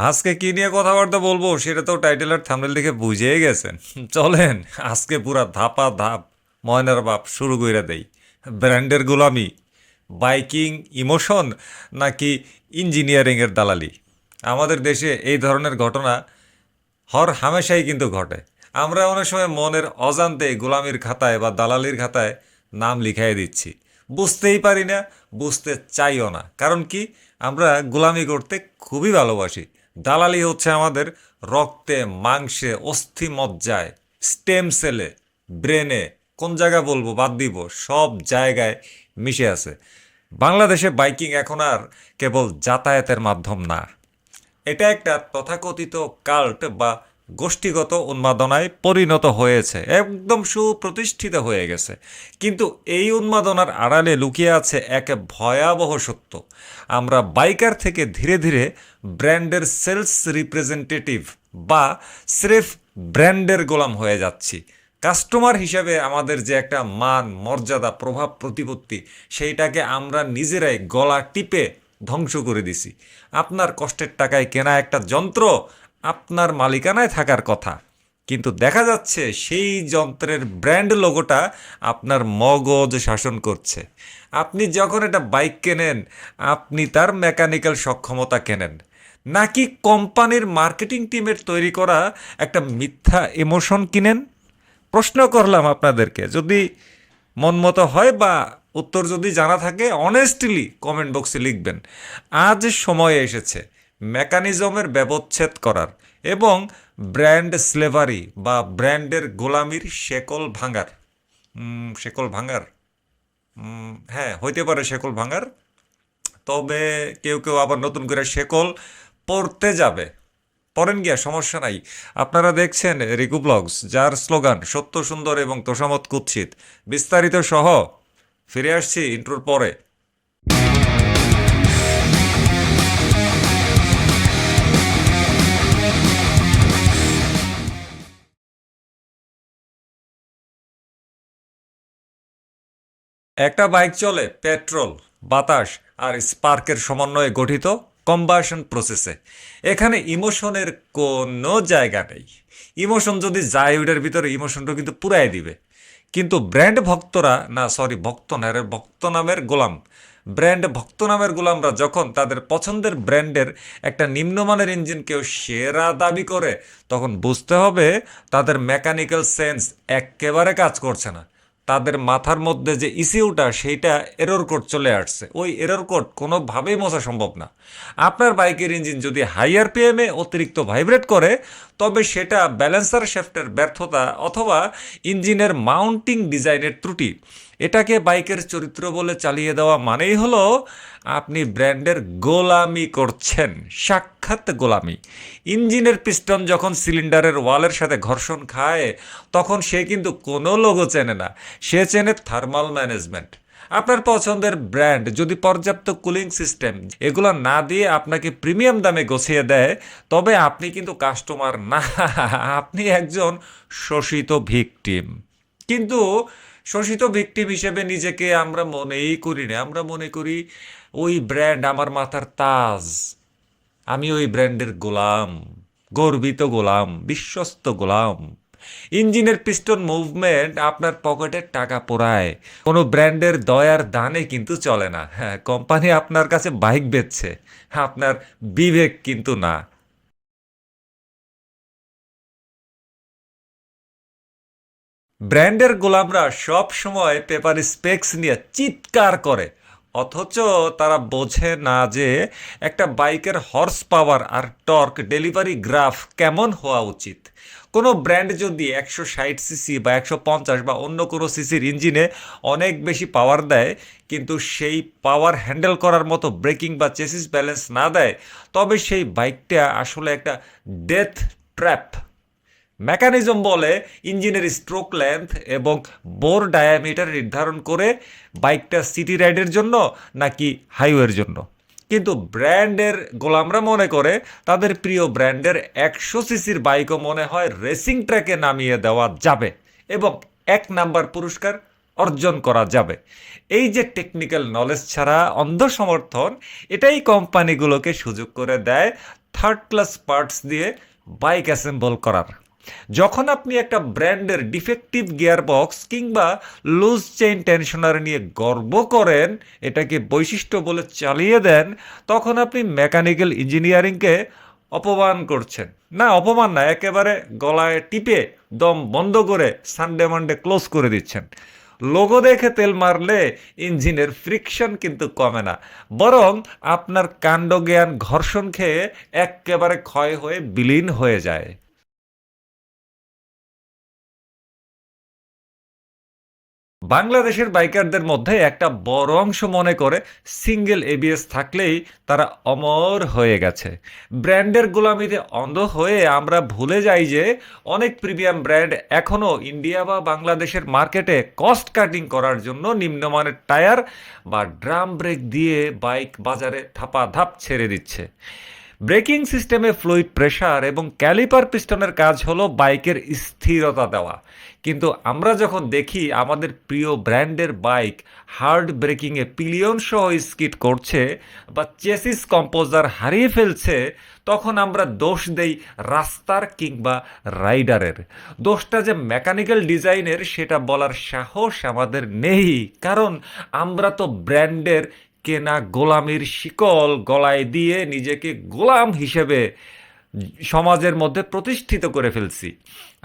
আজকে কি নিয়ে কথাবার্তা বলবো সেটা তো টাইটেল আর থাম্বনেল দেখে বুঝেই গেছেন। চলেন আজকে পুরা ধাপা ধাপ ময়নার বাপ শুরু কইরা দেই। ব্র্যান্ডের গোলামি, বাইকিং ইমোশন, নাকি ইঞ্জিনিয়ারিং এর দালালি। আমাদের দেশে এই ধরনের ঘটনা হর হামেশাই কিন্তু ঘটে। আমরা অনেক সময় মনের অজান্তে গোলামির খাতায় বা দালালির খাতায় নাম লিখাই দিচ্ছি, বুঝতেই পারি না, বুঝতে চাইও না। কারণ কি, আমরা গোলামি করতে খুবই ভালোবাসি। দালালি হচ্ছে আমাদের রক্তে, মাংসে, অস্থি মজ্জায়, স্টেম সেলে, ব্রেনে, কোন জায়গা বলবো বাদ দিব, সব জায়গায় মিশে আছে। বাংলাদেশে বাইকিং এখন আর কেবল যাতায়াতের মাধ্যম না, এটা একটা তথাকথিত কাল্ট বা গোষ্ঠীগত উন্মাদনায় পরিণত হয়েছে, একদম সুপ্রতিষ্ঠিত হয়ে গেছে। কিন্তু এই উন্মাদনার আড়ালে লুকিয়ে আছে এক ভয়াবহ সত্য। আমরা বাইকার থেকে ধীরে ধীরে ব্র্যান্ডের সেলস রিপ্রেজেন্টেটিভ বা স্রেফ ব্র্যান্ডের গোলাম হয়ে যাচ্ছি। কাস্টমার হিসাবে আমাদের যে একটা মান, মর্যাদা, প্রভাব, প্রতিপত্তি, সেইটাকে আমরা নিজেরাই গলা টিপে ধ্বংস করে দিছি। আপনার কষ্টের টাকায় কেনা একটা যন্ত্র আপনার মালিকানায় থাকার কথা, কিন্তু দেখা যাচ্ছে সেই যন্ত্রের ব্র্যান্ড লোগোটা আপনার মগজ শাসন করছে। আপনি যখন একটা বাইক কেনেন, আপনি তার মেকানিক্যাল সক্ষমতা কেনেন, নাকি কোম্পানির মার্কেটিং টিমের তৈরি করা একটা মিথ্যা ইমোশন কিনেন? প্রশ্ন করলাম আপনাদেরকে। যদি মন মতো হয় বা উত্তর যদি জানা থাকে, অনেস্টলি কমেন্ট বক্সে লিখবেন। আজ সময় এসেছে মেকানিজমের ব্যবচ্ছেদ করার এবং ব্র্যান্ড স্লেভারি বা ব্র্যান্ডের গোলামির শেকল ভাঙার। শেকল ভাঙার, হ্যাঁ হইতে পারে শেকল ভাঙার। তবে কেউ কেউ আবার নতুন করে শেকল পরতে যাবে। পরেন গিয়া, সমস্যা নাই। আপনারা দেখছেন রিকু ব্লগস, যার স্লোগান সত্য সুন্দর এবং তোষামত কুৎসিত। বিস্তারিত সহ ফিরে আসছি ইন্ট্রোর পরে। একটা বাইক চলে পেট্রোল, বাতাস আর স্পার্কের সমন্বয়ে গঠিত কম্বাশন প্রসেসে। এখানে ইমোশনের কোনো জায়গা নেই। ইমোশন যদি যায় ওইটার ভিতরে, ইমোশনটা কিন্তু পুরাই দিবে। কিন্তু ব্র্যান্ড ভক্তরা, না সরি ভক্ত না, এরা ভক্ত নামের গোলাম। ব্র্যান্ড ভক্ত নামের গোলামরা যখন তাদের পছন্দের ব্র্যান্ডের একটা নিম্নমানের ইঞ্জিনকেও সেরা দাবি করে, তখন বুঝতে হবে তাদের মেকানিক্যাল সেন্স একেবারে কাজ করছে না। তাদের মাথার মধ্যে যে ইসিউটা, সেইটা এরর কোড চলে আসছে। ওই এরর কোড কোনোভাবেই মোছা সম্ভব না। আপনার বাইকের ইঞ্জিন যদি হাই আরপিএমে অতিরিক্ত ভাইব্রেট করে, তবে সেটা ব্যালেন্সার শ্যাফটের ব্যর্থতা অথবা ইঞ্জিনের মাউন্টিং ডিজাইনের ত্রুটি। এটাকে বাইকের চরিত্র বলে চালিয়ে দেওয়া মানেই হলো আপনি ব্র্যান্ডের গোলামি করছেন, সাক্ষাৎ গোলামি। ইঞ্জিনের পিস্টন যখন সিলিন্ডারের ওয়ালের সাথে ঘর্ষণ খায়, তখন সে কিন্তু কোনো লোগো চেনে না, সে চেনে থার্মাল ম্যানেজমেন্ট। আপনার পছন্দের ব্র্যান্ড যদি পর্যাপ্ত কুলিং সিস্টেম এগুলো না দিয়ে আপনাকে প্রিমিয়াম দামে গছিয়ে দেয়, তবে আপনি কিন্তু কাস্টমার না, আপনি একজন শোষিত ভিকটিম। কিন্তু শোষিত ভিকটিম হিসেবে নিজেকে আমরা মনেই করি না। আমরা মনে করি ওই ব্র্যান্ড আমার মাথার তাজ, আমি ওই ব্র্যান্ডের গোলাম, গর্বিত গোলাম, বিশ্বস্ত গোলাম। ইঞ্জিনের পিস্টন মুভমেন্ট আপনার পকেটের টাকা পোড়ায়, কোনো ব্র্যান্ডের দয়ার দানে কিন্তু চলে না। হ্যাঁ, কোম্পানি আপনার কাছে বাইক বেচছে, আপনার বিবেক কিন্তু না। ব্র্যান্ডের গোলামরা সব সময় পেপার স্পেক্স নিয়ে চিৎকার করে, অথচ তারা বোঝে না যে একটা বাইকের হর্স পাওয়ার আর টর্ক ডেলিভারি গ্রাফ কেমন হওয়া উচিত। কোনো ব্র্যান্ড যদি 160 সিসি বা 150 বা অন্য কোনো সিসির ইঞ্জিনে অনেক বেশি পাওয়ার দেয়, কিন্তু সেই পাওয়ার হ্যান্ডেল করার মতো ব্রেকিং বা চেসিস ব্যালেন্স না দেয়, তবে সেই বাইকটা আসলে একটা ডেথ ট্র্যাপ। মেকানিজম বলে ইঞ্জিনের স্ট্রোক লেন্থ এবং বোর ডায়ামিটার নির্ধারণ করে বাইকটা সিটি রাইডের জন্য নাকি হাইওয়ের জন্য। কিন্তু ব্র্যান্ডের গোলামরা মনে করে তাদের প্রিয় ব্র্যান্ডের 100 সিসির বাইকও মনে হয় রেসিং ট্র্যাকে নামিয়ে দেওয়া যাবে এবং 1 নাম্বার পুরস্কার অর্জন করা যাবে। এই যে টেকনিক্যাল নলেজ ছাড়া অন্ধ সমর্থন, এটাই কোম্পানিগুলোকে সুযোগ করে দেয় থার্ড ক্লাস পার্টস দিয়ে বাইক অ্যাসেম্বল করার। যখন আপনি একটা ব্র্যান্ডের ডিফেক্টিভ গিয়ারবক্স কিংবা লুজ চেইন টেনশনার নিয়ে গর্ব করেন, এটাকে বৈশিষ্ট্য বলে চালিয়ে দেন, তখন আপনি মেকানিক্যাল ইঞ্জিনিয়ারিংকে অপমান করছেন। না, অপমান না, একেবারে গলায় টিপে দম বন্ধ করে সানডে মানডে ক্লোজ করে দিচ্ছেন। লোগো দেখে তেল মারলে ইঞ্জিনের ফ্রিকশন কিন্তু কমে না, বরং আপনার কাণ্ডজ্ঞান ঘর্ষণ খেয়ে একেবারে ক্ষয় হয়ে বিলীন হয়ে যায়। বাংলাদেশের বাইকারদের মধ্যে একটা বড় অংশ মনে করে সিঙ্গেল এবিএস থাকলেই তারা অমর হয়ে গেছে। ব্র্যান্ডের গোলামিতে অন্ধ হয়ে আমরা ভুলে যাই যে অনেক প্রিমিয়াম ব্র্যান্ড এখনও ইন্ডিয়া বা বাংলাদেশের মার্কেটে কস্ট কাটিং করার জন্য নিম্নমানের টায়ার বা ড্রাম ব্রেক দিয়ে বাইক বাজারে ধাপাধাপ ছেড়ে দিচ্ছে। ব্রেকিং সিস্টেমে ফ্লুইড প্রেসার এবং ক্যালিপার পিস্টনের কাজ হলো বাইকের স্থিরতা দেওয়া, কিন্তু আমরা যখন দেখি আমাদের প্রিয় ব্র্যান্ডের বাইক হার্ড ব্রেকিংয়ে পিলিয়ন সহ স্কিড করছে বা চেসিস কম্পোজার হারিয়ে ফেলছে, তখন আমরা দোষ দেই রাস্তার কিংবা রাইডারের। দোষটা যে মেকানিক্যাল ডিজাইনের সেটা বলার সাহস আমাদের নেই, কারণ আমরা তো ব্র্যান্ডের কেনা গোলামির শিকল গলায় দিয়ে নিজেকে গোলাম হিসেবে সমাজের মধ্যে প্রতিষ্ঠিত করে ফেলছি।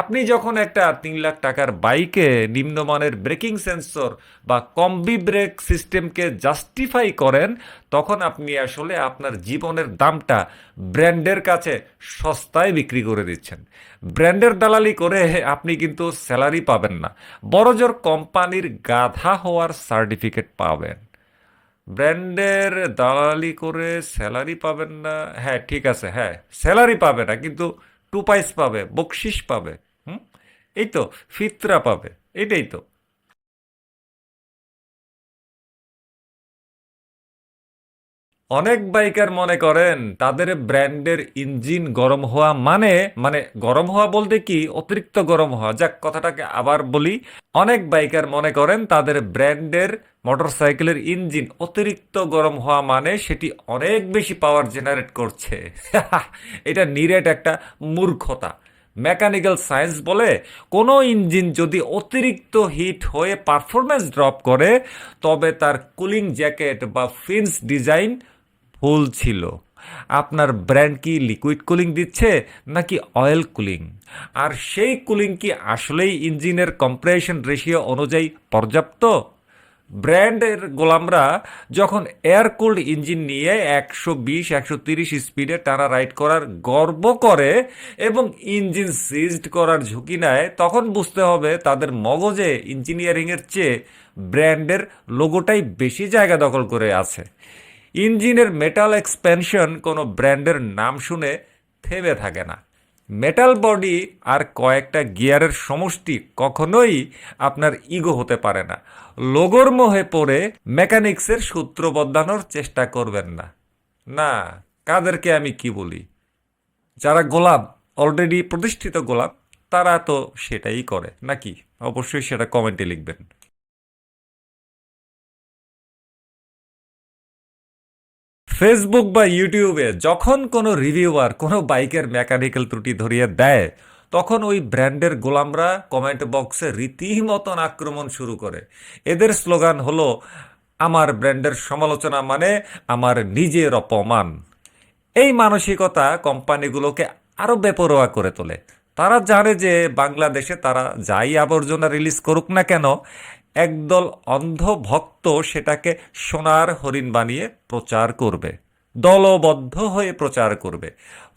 আপনি যখন একটা 3 লাখ টাকার বাইকে নিম্নমানের ব্রেকিং সেন্সর বা কম্বি ব্রেক সিস্টেমকে জাস্টিফাই করেন, তখন আপনি আসলে আপনার জীবনের দামটা ব্র্যান্ডের কাছে সস্তায় বিক্রি করে দিচ্ছেন। ব্র্যান্ডের দালালি করে আপনি কিন্তু স্যালারি পাবেন না, বড়জোর কোম্পানির গাধা হওয়ার সার্টিফিকেট পাবেন। ব্র্যান্ডের দালালি করে স্যালারি পাবেন না, হ্যাঁ ঠিক আছে, হ্যাঁ স্যালারি পাবে না, কিন্তু টু পাইস পাবে, বকশিস পাবে। হুম, এই তো, ফিতরা পাবে, এটাই তো। অনেক বাইকার মনে করেন তাদের ব্র্যান্ডের ইঞ্জিন গরম হওয়া মানে মানে গরম হওয়া বলতে কি অতিরিক্ত গরম হওয়া, যাক কথাটাকে আবার বলি। অনেক বাইকার মনে করেন তাদের ব্র্যান্ডের মোটরসাইকেলের ইঞ্জিন অতিরিক্ত গরম হওয়া মানে সেটি অনেক বেশি পাওয়ার জেনারেট করছে। এটা নিরেট একটা মূর্খতা। মেকানিক্যাল সায়েন্স বলে কোনো ইঞ্জিন যদি অতিরিক্ত হিট হয়ে পারফরমেন্স ড্রপ করে, তবে তার কুলিং জ্যাকেট বা ফিন্স ডিজাইন ভুল ছিল। আপনার ব্র্যান্ড কি লিকুইড কুলিং দিচ্ছে নাকি অয়েল কুলিং? আর সেই কুলিং কি আসলেই ইঞ্জিনের কম্প্রেশন রেশিও অনুযায়ী পর্যাপ্ত? ব্র্যান্ডের গোলামরা যখন এয়ার কুলড ইঞ্জিন নিয়ে 120-130 স্পিডে টানা রাইড করার গর্ব করে এবং ইঞ্জিন সিজড করার ঝুঁকি নেয়, তখন বুঝতে হবে তাদের মগজে ইঞ্জিনিয়ারিংয়ের চেয়ে ব্র্যান্ডের লোগোটাই বেশি জায়গা দখল করে আছে। ইঞ্জিনের মেটাল এক্সপ্যানশন কোনো ব্র্যান্ডের নাম শুনে থেমে থাকে না। মেটাল বডি আর কয়েকটা গিয়ারের সমষ্টি কখনোই আপনার ইগো হতে পারে না। লোগোর মোহে পড়ে মেকানিক্সের সূত্র বদলানোর চেষ্টা করবেন না। না, কাদেরকে আমি কি বলি? যারা গোলাম, অলরেডি প্রতিষ্ঠিত গোলাম, তারা তো সেটাই করে নাকি? অবশ্যই সেটা কমেন্টে লিখবেন। ফেসবুক বা ইউটিউবে যখন কোনো রিভিউয়ার কোনো বাইকের মেকানিক্যাল ত্রুটি ধরিয়ে দেয়, তখন ওই ব্র্যান্ডের গোলামরা কমেন্ট বক্সে রীতিমতন আক্রমণ শুরু করে। এদের স্লোগান হলো, আমার ব্র্যান্ডের সমালোচনা মানে আমার নিজের অপমান। এই মানসিকতা কোম্পানিগুলোকে আরো বেপরোয়া করে তোলে। তারা জানে যে বাংলাদেশে তারা যাই আবর্জনা রিলিজ করুক না কেন, একদল অন্ধ ভক্ত সেটাকে সোনার হরিণ বানিয়ে প্রচার করবে, দলবদ্ধ হয়ে প্রচার করবে।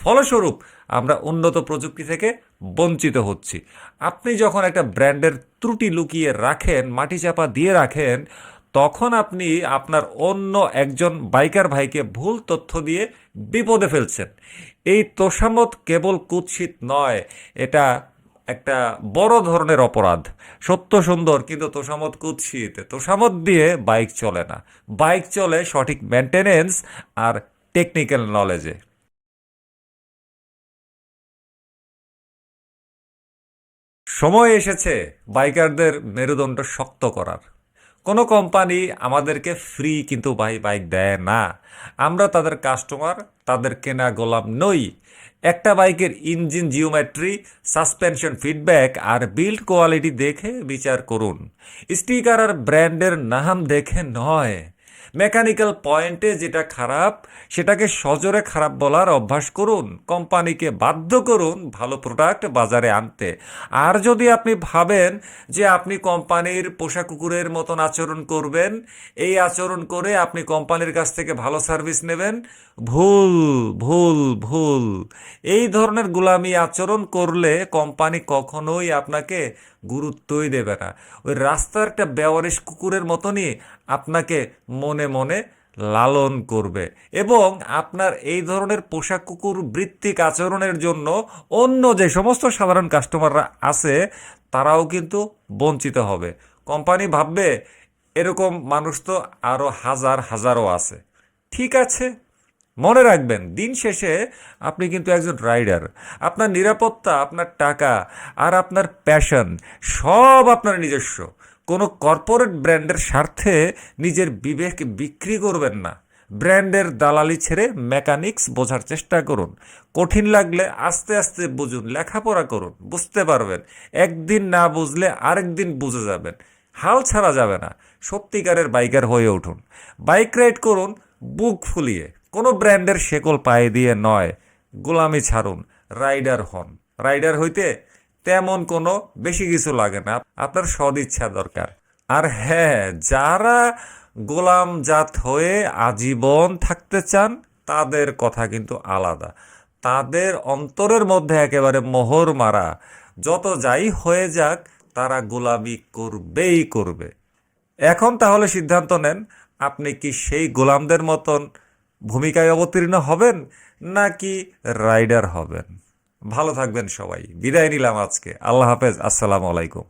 ফলস্বরূপ আমরা উন্নত প্রযুক্তি থেকে বঞ্চিত হচ্ছি। আপনি যখন একটা ব্র্যান্ডের ত্রুটি লুকিয়ে রাখেন, মাটি চাপা দিয়ে রাখেন, তখন আপনি আপনার অন্য একজন বাইকার ভাইকে ভুল তথ্য দিয়ে বিপদে ফেলছেন। এই তোষামত কেবল কুৎসিত নয়, এটা একটা বড় ধরনের অপরাধ। সত্য সুন্দর, কিন্তু তোষামত কুৎসিত। তোষামত দিয়ে বাইক চলে না, বাইক চলে সঠিক মেনটেনেন্স আর টেকনিক্যাল নলেজে। সময় এসেছে বাইকারদের মেরুদণ্ড শক্ত করার। কোনো কোম্পানি আমাদেরকে ফ্রি কিন্তু বাইক দেয় না। আমরা তাদের কাস্টমার, তাদের কেনা গোলাম নই। একটা বাইকের ইঞ্জিন জিওমেট্রি, সাসপেনশন ফিডব্যাক আর বিল্ড কোয়ালিটি দেখে বিচার করুন, স্টিকার আর ব্র্যান্ডের নাম দেখে নয়। মেকানিক্যাল পয়েন্টে যেটা খারাপ সেটাকে সজোরে খারাপ বলার অভ্যাস করুন। কোম্পানিকে বাধ্য করুন ভালো প্রোডাক্ট বাজারে আনতে। আর যদি আপনি ভাবেন যে আপনি কোম্পানির পোষা কুকুরের মতন আচরণ করবেন, এই আচরণ করে আপনি কোম্পানির কাছ থেকে ভালো সার্ভিস নেবেন, ভুল, ভুল, ভুল। এই ধরনের গোলামি আচরণ করলে কোম্পানি কখনোই আপনাকে গুরুত্বই দেবে না। ওই রাস্তার একটা বেওয়ারিশ কুকুরের মতনই আপনাকে মনে মনে লালন করবে, এবং আপনার এই ধরনের পোষা কুকুর বৃত্তিক আচরণের জন্য অন্য যে সমস্ত সাধারণ কাস্টমাররা আছে তারাও কিন্তু বঞ্চিত হবে। কোম্পানি ভাববে এরকম মানুষ তো আরও হাজার হাজারও আছে। ঠিক আছে, মনে রাখবেন দিন শেষে আপনি কিন্তু একজন রাইডার। আপনার নিরাপত্তা, আপনার টাকা আর আপনার প্যাশন সব আপনার নিজস্ব। কোনো কর্পোরেট ব্র্যান্ডের স্বার্থে নিজের বিবেক বিক্রি করবেন না। ব্র্যান্ডের দালালি ছেড়ে মেকানিক্স বোঝার চেষ্টা করুন। কঠিন লাগলে আস্তে আস্তে বুঝুন, লেখাপড়া করুন, বুঝতে পারবেন। একদিন না বুঝলে আরেকদিন বুঝে যাবেন। হাল ছাড়া যাবে না। সত্যিকারের বাইকার হয়ে উঠুন। বাইক রাইড করুন বুক ফুলিয়ে, কোনো ব্র্যান্ডের শেকল পায়ে দিয়ে নয়। গোলামি ছাড়ুন, রাইডার হন। রাইডার হইতে তেমন কোনো বেশি কিছু লাগে না, আপনার সদিচ্ছা দরকার। আর হ্যাঁ, যারা গোলাম জাত হয়ে আজীবন থাকতে চান তাদের কথা কিন্তু আলাদা। তাদের অন্তরের মধ্যে একেবারে মোহর মারা, যত যাই হয়ে যাক তারা গোলামি করবেই করবে। এখন তাহলে সিদ্ধান্ত নেন, আপনি কি সেই গোলামদের মতন ভূমিকায় অবতীর্ণ হবেন নাকি রাইডার হবেন। ভালো থাকবেন সবাই। বিদায় নিলাম আজকে। আল্লাহ হাফেজ। আসসালামু আলাইকুম।